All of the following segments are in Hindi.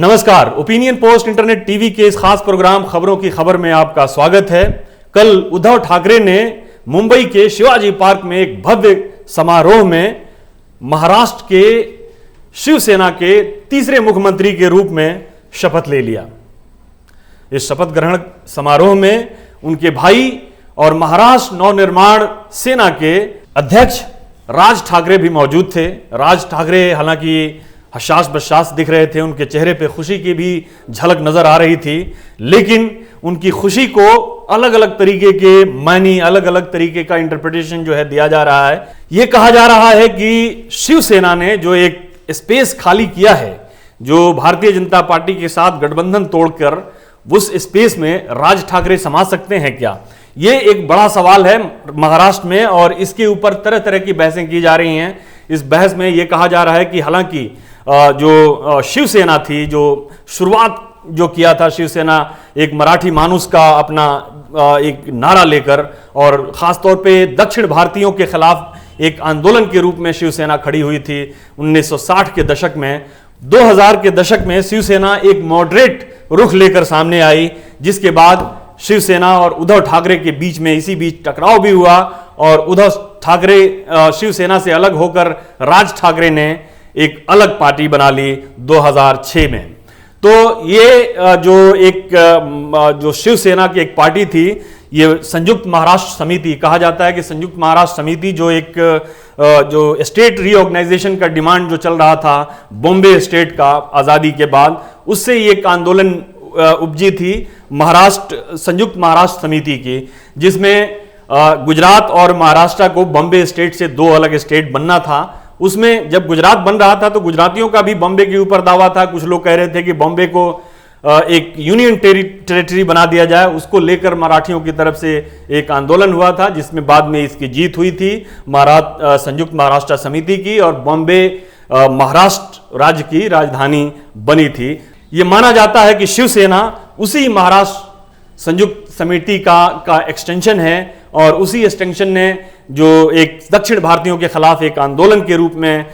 नमस्कार, ओपिनियन पोस्ट इंटरनेट टीवी के इस खास प्रोग्राम खबरों की खबर में आपका स्वागत है। कल उद्धव ठाकरे ने मुंबई के शिवाजी पार्क में एक भव्य समारोह में महाराष्ट्र के शिवसेना के तीसरे मुख्यमंत्री के रूप में शपथ ले लिया। इस शपथ ग्रहण समारोह में उनके भाई और महाराष्ट्र नवनिर्माण सेना के अध्यक्ष राज ठाकरे भी मौजूद थे। राज ठाकरे हालांकि हशाश बशाश दिख रहे थे, उनके चेहरे पे खुशी की भी झलक नजर आ रही थी, लेकिन उनकी खुशी को अलग अलग तरीके के मायने, अलग अलग तरीके का इंटरप्रिटेशन जो है दिया जा रहा है। यह कहा जा रहा है कि शिवसेना ने जो एक स्पेस खाली किया है, जो भारतीय जनता पार्टी के साथ गठबंधन तोड़कर उस स्पेस में राज ठाकरे समा सकते हैं क्या? ये एक बड़ा सवाल है महाराष्ट्र में और इसके ऊपर तरह तरह की बहसें की जा रही हैं। इस बहस में यह कहा जा रहा है कि हालांकि जो शिवसेना थी, जो शुरुआत जो किया था शिवसेना एक मराठी मानुस का अपना एक नारा लेकर और खासतौर पे दक्षिण भारतीयों के खिलाफ एक आंदोलन के रूप में शिवसेना खड़ी हुई थी 1960 के दशक में। 2000 के दशक में शिवसेना एक मॉडरेट रुख लेकर सामने आई, जिसके बाद शिवसेना और उद्धव ठाकरे के बीच में इसी बीच टकराव भी हुआ और उद्धव ठाकरे शिवसेना से अलग होकर राज ठाकरे ने एक अलग पार्टी बना ली 2006 में। तो ये जो शिवसेना की एक पार्टी थी, ये संयुक्त महाराष्ट्र समिति कहा जाता है कि संयुक्त महाराष्ट्र समिति जो स्टेट रीऑर्गेनाइजेशन का डिमांड जो चल रहा था बॉम्बे स्टेट का आज़ादी के बाद, उससे ये एक आंदोलन उपजी थी संयुक्त महाराष्ट्र समिति की, जिसमें गुजरात और महाराष्ट्र को बॉम्बे स्टेट से दो अलग स्टेट बनना था। उसमें जब गुजरात बन रहा था तो गुजरातियों का भी बॉम्बे के ऊपर दावा था। कुछ लोग कह रहे थे कि बॉम्बे को एक यूनियन टेरिटरी बना दिया जाए। उसको लेकर मराठियों की तरफ से एक आंदोलन हुआ था, जिसमें बाद में इसकी जीत हुई थी संयुक्त महाराष्ट्र समिति की, और बॉम्बे महाराष्ट्र राज्य की राजधानी बनी थी। ये माना जाता है कि शिवसेना उसी महाराष्ट्र संयुक्त समिति का एक्सटेंशन है और उसी एक्सटेंशन ने जो एक दक्षिण भारतीयों के खिलाफ एक आंदोलन के रूप में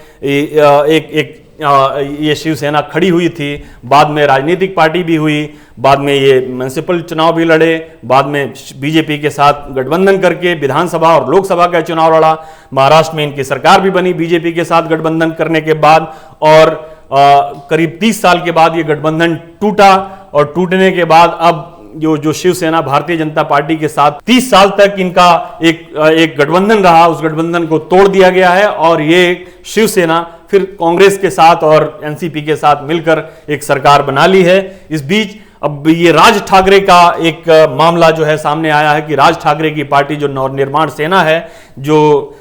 ये शिवसेना खड़ी हुई थी। बाद में राजनीतिक पार्टी भी हुई, बाद में ये म्युनिसिपल चुनाव भी लड़े, बाद में बीजेपी के साथ गठबंधन करके विधानसभा और लोकसभा का चुनाव लड़ा। महाराष्ट्र में इनकी सरकार भी बनी बीजेपी के साथ गठबंधन करने के बाद, और करीब 30 साल के बाद ये गठबंधन टूटा और टूटने के बाद अब जो शिवसेना भारतीय जनता पार्टी के साथ 30 साल तक इनका एक गठबंधन रहा, उस गठबंधन को तोड़ दिया गया है और ये शिवसेना फिर कांग्रेस के साथ और एनसीपी के साथ मिलकर एक सरकार बना ली है। इस बीच अब ये राज ठाकरे का एक मामला जो है सामने आया है कि राज ठाकरे की पार्टी जो नवनिर्माण सेना है, जो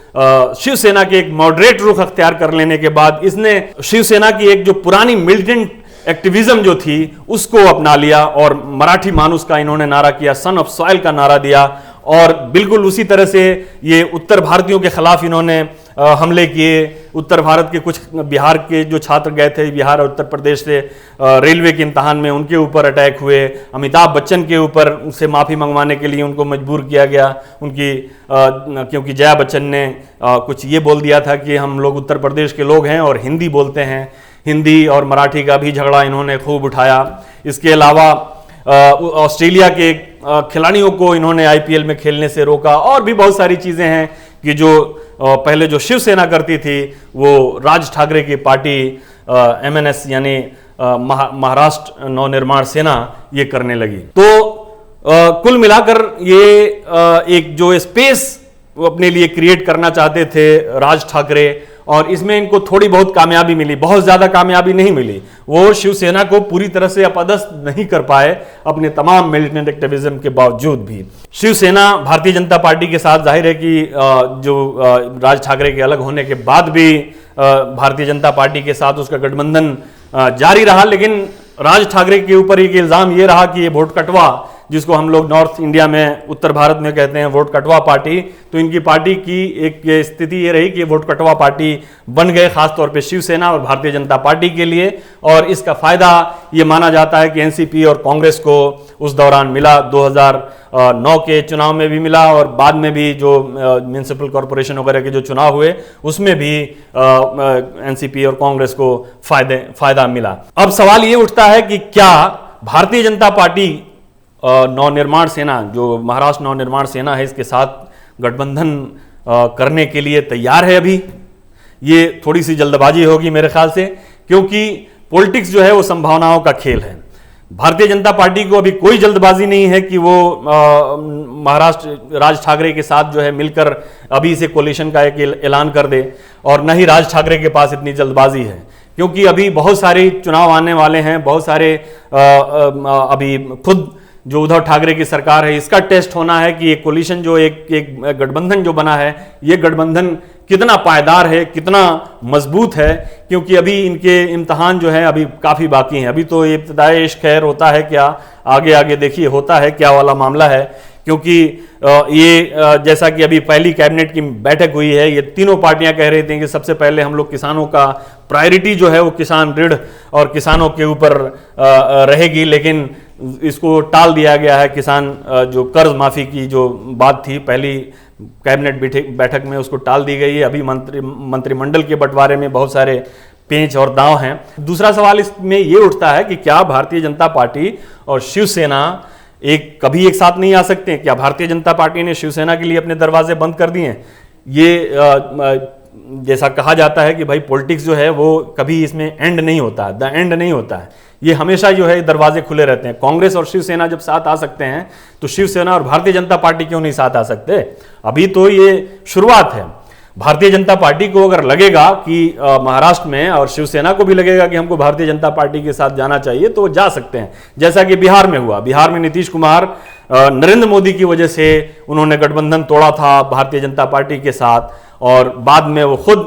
शिवसेना के एक मॉडरेट रुख अख्तियार कर लेने के बाद इसने शिवसेना की एक जो पुरानी मिलिटेंट एक्टिविज्म जो थी उसको अपना लिया और मराठी मानुस का इन्होंने नारा किया, सन ऑफ सॉइल का नारा दिया, और बिल्कुल उसी तरह से ये उत्तर भारतीयों के खिलाफ इन्होंने हमले किए। उत्तर भारत के कुछ बिहार के जो छात्र गए थे बिहार और उत्तर प्रदेश से रेलवे के इम्तहान में, उनके ऊपर अटैक हुए। अमिताभ बच्चन के ऊपर उनसे माफ़ी मंगवाने के लिए उनको मजबूर किया गया क्योंकि जया बच्चन ने कुछ ये बोल दिया था कि हम लोग उत्तर प्रदेश के लोग हैं और हिंदी बोलते हैं। हिंदी और मराठी का भी झगड़ा इन्होंने खूब उठाया। इसके अलावा ऑस्ट्रेलिया के खिलाड़ियों को इन्होंने आईपीएल में खेलने से रोका, और भी बहुत सारी चीज़ें हैं कि जो पहले जो शिवसेना करती थी वो राज ठाकरे की पार्टी एमएनएस यानी महाराष्ट्र नवनिर्माण सेना ये करने लगी। तो कुल मिलाकर ये एक जो स्पेस अपने लिए क्रिएट करना चाहते थे राज ठाकरे, और इसमें इनको थोड़ी बहुत कामयाबी मिली, बहुत ज्यादा कामयाबी नहीं मिली। वो शिवसेना को पूरी तरह से अपदस्थ नहीं कर पाए अपने तमाम मिलिटेंट एक्टिविज्म के बावजूद भी। शिवसेना भारतीय जनता पार्टी के साथ जाहिर है कि जो राज ठाकरे के अलग होने के बाद भी भारतीय जनता पार्टी के साथ उसका गठबंधन जारी रहा, लेकिन राज ठाकरे के ऊपर एक इल्जाम ये रहा कि ये वोट कटवा जिसको हम लोग नॉर्थ इंडिया में, उत्तर भारत में कहते हैं वोट कटवा पार्टी, तो इनकी पार्टी की एक स्थिति ये रही कि वोट कटवा पार्टी बन गए, खासतौर पे शिवसेना और भारतीय जनता पार्टी के लिए। और इसका फायदा ये माना जाता है कि एनसीपी और कांग्रेस को उस दौरान मिला, 2009 के चुनाव में भी मिला और बाद में भी जो म्युनिसिपल कॉरपोरेशन वगैरह के जो चुनाव हुए उसमें भी एनसीपी और कांग्रेस को फायदा मिला। अब सवाल ये उठता है कि क्या भारतीय जनता पार्टी नवनिर्माण सेना, जो महाराष्ट्र नवनिर्माण सेना है, इसके साथ गठबंधन करने के लिए तैयार है? अभी ये थोड़ी सी जल्दबाजी होगी मेरे ख्याल से, क्योंकि पॉलिटिक्स जो है वो संभावनाओं का खेल है। भारतीय जनता पार्टी को अभी कोई जल्दबाजी नहीं है कि वो महाराष्ट्र राज ठाकरे के साथ जो है मिलकर अभी से कोलिशन का एक ऐलान कर दे, और न ही राज ठाकरे के पास इतनी जल्दबाजी है, क्योंकि अभी बहुत सारे चुनाव आने वाले हैं, बहुत सारे अभी खुद जो उद्धव ठाकरे की सरकार है इसका टेस्ट होना है कि ये कोलिशन जो एक गठबंधन जो बना है, ये गठबंधन कितना पायदार है, कितना मजबूत है, क्योंकि अभी इनके इम्तहान जो है अभी काफ़ी बाकी हैं। अभी तो ये इब्तिदाई इश्क खैर होता है क्या, आगे आगे देखिए होता है क्या वाला मामला है, क्योंकि ये जैसा कि अभी पहली कैबिनेट की बैठक हुई है, ये तीनों पार्टियां कह रही थी कि सबसे पहले हम लोग किसानों का प्रायोरिटी जो है वो किसान ऋण और किसानों के ऊपर रहेगी, लेकिन इसको टाल दिया गया है। किसान जो कर्ज माफी की जो बात थी पहली कैबिनेट बैठक में, उसको टाल दी गई है। अभी मंत्रिमंडल के बंटवारे में बहुत सारे पेंच और दांव हैं। दूसरा सवाल इसमें ये उठता है कि क्या भारतीय जनता पार्टी और शिवसेना कभी एक साथ नहीं आ सकते हैं? क्या भारतीय जनता पार्टी ने शिवसेना के लिए अपने दरवाजे बंद कर दिए हैं? ये जैसा कहा जाता है कि भाई पॉलिटिक्स जो है वो कभी इसमें एंड नहीं होता है, द एंड नहीं होता है, ये हमेशा जो है दरवाजे खुले रहते हैं। कांग्रेस और शिवसेना जब साथ आ सकते हैं तो शिवसेना और भारतीय जनता पार्टी क्यों नहीं साथ आ सकते? अभी तो ये शुरुआत है। भारतीय जनता पार्टी को अगर लगेगा कि महाराष्ट्र में, और शिवसेना को भी लगेगा कि हमको भारतीय जनता पार्टी के साथ जाना चाहिए, तो वो जा सकते हैं, जैसा कि बिहार में हुआ। बिहार में नीतीश कुमार नरेंद्र मोदी की वजह से उन्होंने गठबंधन तोड़ा था भारतीय जनता पार्टी के साथ, और बाद में वो खुद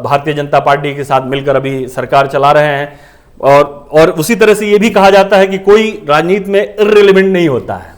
भारतीय जनता पार्टी के साथ मिलकर अभी सरकार चला रहे हैं। और उसी तरह से ये भी कहा जाता है कि कोई राजनीति में इर्रेलेवेंट नहीं होता है।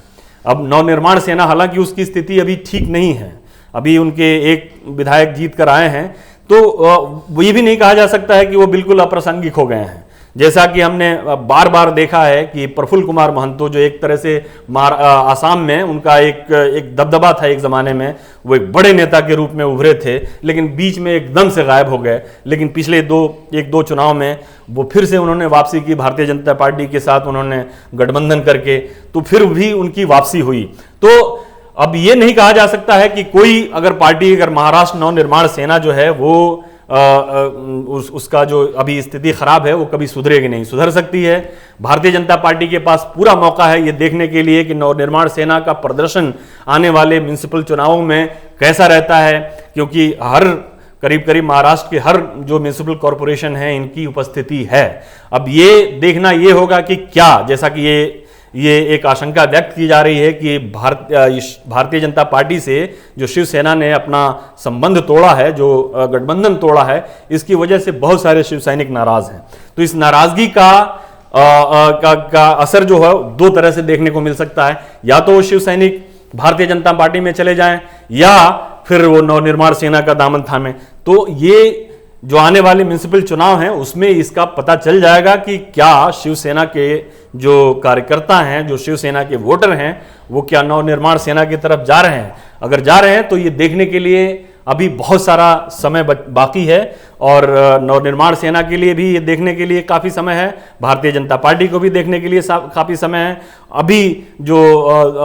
अब नवनिर्माण सेना, हालांकि उसकी स्थिति अभी ठीक नहीं है, अभी उनके एक विधायक जीत कर आए हैं, तो ये भी नहीं कहा जा सकता है कि वो बिल्कुल अप्रासंगिक हो गए हैं। जैसा कि हमने बार बार देखा है कि प्रफुल्ल कुमार महंतो, जो एक तरह से आसाम में उनका एक दबदबा था एक ज़माने में, वो एक बड़े नेता के रूप में उभरे थे, लेकिन बीच में एकदम से गायब हो गए। लेकिन पिछले एक दो चुनाव में वो फिर से उन्होंने वापसी की भारतीय जनता पार्टी के साथ, उन्होंने गठबंधन करके, तो फिर भी उनकी वापसी हुई। तो अब ये नहीं कहा जा सकता है कि कोई अगर महाराष्ट्र नवनिर्माण सेना जो है वो उसका जो अभी स्थिति खराब है वो कभी सुधरेगी नहीं, सुधर सकती है। भारतीय जनता पार्टी के पास पूरा मौका है ये देखने के लिए कि नवनिर्माण सेना का प्रदर्शन आने वाले म्युनिसिपल चुनावों में कैसा रहता है, क्योंकि करीब करीब महाराष्ट्र के हर जो म्युनिसिपल कॉरपोरेशन है इनकी उपस्थिति है। अब ये देखना ये होगा कि क्या, जैसा कि ये एक आशंका व्यक्त की जा रही है कि भारतीय जनता पार्टी से जो शिवसेना ने अपना संबंध तोड़ा है, जो गठबंधन तोड़ा है, इसकी वजह से बहुत सारे शिव सैनिक नाराज हैं। तो इस नाराजगी का असर जो है दो तरह से देखने को मिल सकता है, या तो वो शिव सैनिक भारतीय जनता पार्टी में चले जाएं, या फिर वो नवनिर्माण सेना का दामन थामे। तो ये जो आने वाले म्युनिसिपल चुनाव हैं उसमें इसका पता चल जाएगा कि क्या शिवसेना के जो कार्यकर्ता हैं, जो शिवसेना के वोटर हैं, वो क्या नवनिर्माण सेना की तरफ जा रहे हैं। अगर जा रहे हैं तो ये देखने के लिए अभी बहुत सारा समय बाकी है, और नवनिर्माण सेना के लिए भी ये देखने के लिए काफ़ी समय है, भारतीय जनता पार्टी को भी देखने के लिए काफ़ी समय है। अभी जो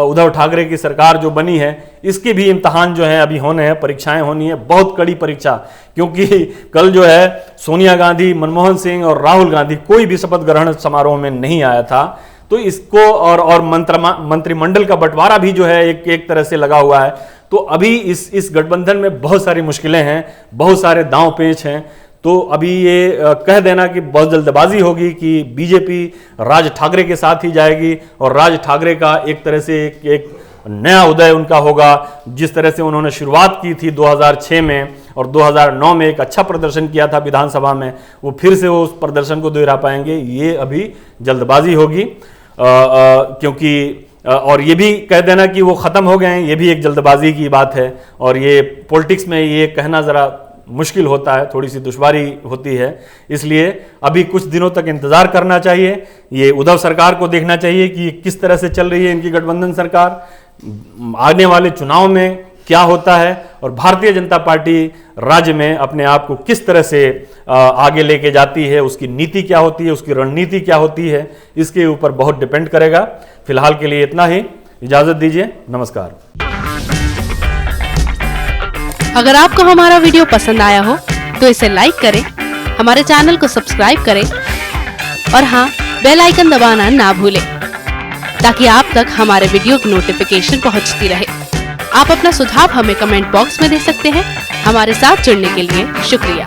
उद्धव ठाकरे की सरकार जो बनी है इसके भी इम्तहान जो है अभी होने हैं, परीक्षाएं होनी है, बहुत कड़ी परीक्षा, क्योंकि कल जो है सोनिया गांधी, मनमोहन सिंह और राहुल गांधी कोई भी शपथ ग्रहण समारोह में नहीं आया था। तो इसको और मंत्रिमंडल का बंटवारा भी जो है एक तरह से लगा हुआ है। तो अभी इस गठबंधन में बहुत सारी मुश्किलें हैं, बहुत सारे दांव पेच हैं। तो अभी ये कह देना कि बहुत जल्दबाजी होगी कि बीजेपी राज ठाकरे के साथ ही जाएगी, और राज ठाकरे का एक तरह से एक नया उदय उनका होगा। जिस तरह से उन्होंने शुरुआत की थी 2006 में और 2009 में एक अच्छा प्रदर्शन किया था विधानसभा में, वो फिर से उस प्रदर्शन को दोहरा पाएंगे, ये अभी जल्दबाजी होगी। क्योंकि और ये भी कह देना कि वो ख़त्म हो गए हैं, ये भी एक जल्दबाजी की बात है। और ये पॉलिटिक्स में ये कहना ज़रा मुश्किल होता है, थोड़ी सी दुश्वारी होती है, इसलिए अभी कुछ दिनों तक इंतज़ार करना चाहिए। ये उद्धव सरकार को देखना चाहिए कि किस तरह से चल रही है इनकी गठबंधन सरकार, आने वाले चुनाव में क्या होता है, और भारतीय जनता पार्टी राज्य में अपने आप को किस तरह से आगे लेके जाती है, उसकी नीति क्या होती है, उसकी रणनीति क्या होती है, इसके ऊपर बहुत डिपेंड करेगा। फिलहाल के लिए इतना ही, इजाजत दीजिए, नमस्कार। अगर आपको हमारा वीडियो पसंद आया हो तो इसे लाइक करें, हमारे चैनल को सब्सक्राइब करें और हाँ, बेल आइकन दबाना ना भूलें ताकि आप तक हमारे वीडियो की नोटिफिकेशन पहुंचती रहे। आप अपना सुझाव हमें कमेंट बॉक्स में दे सकते हैं। हमारे साथ जुड़ने के लिए शुक्रिया।